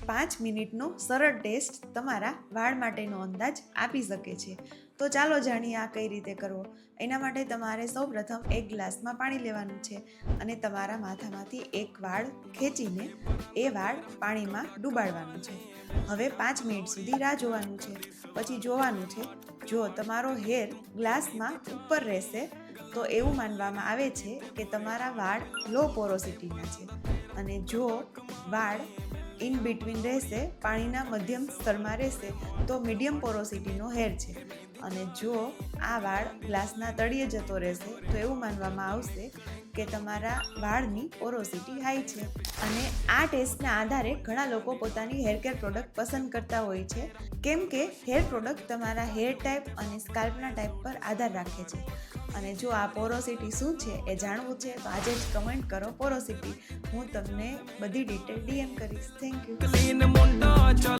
5 મિનિટનો સરળ ટેસ્ટ તમારા વાળ માટેનો અંદાજ આપી શકે છે. તો ચાલો જાણીએ આ કઈ રીતે કરવો. એના માટે તમારે સૌપ્રથમ એક ગ્લાસમાં પાણી લેવાનું છે અને તમારા માથામાંથી એક વાળ ખેંચીને એ વાળ પાણીમાં ડૂબાડવાનું છે. હવે 5 મિનિટ સુધી રાહ જોવાનું છે. પછી જોવાનું છે, જો તમારો હેર ગ્લાસમાં ઉપર રહેશે તો એવું માનવામાં આવે છે કે તમારા વાળ લો પોરોસિટીના છે, અને જો વાળ ઇન બિટવીન રહેશે, પાણીના મધ્યમ સ્તરમાં રહેશે, તો મીડિયમ પોરોસિટીનો હેર છે. અને જો આ વાળ ગ્લાસના તળિયે જતો રહેશે તો એવું માનવામાં આવશે કે તમારા વાળની પોરોસિટી હાઈ છે. અને આ ટેસ્ટના આધારે ઘણા લોકો પોતાની હેર કેર પ્રોડક્ટ પસંદ કરતા હોય છે, કેમ કે હેર પ્રોડક્ટ તમારા હેર ટાઈપ અને સ્કાલ્પના ટાઈપ પર આધાર રાખે છે. અને જો આ પોરોસિટી શું છે એ જાણવું છે તો આજે જ કમેન્ટ કરો પોરોસિટી. હું તમને બધી ડિટેલ DM કરીશ. Thank you.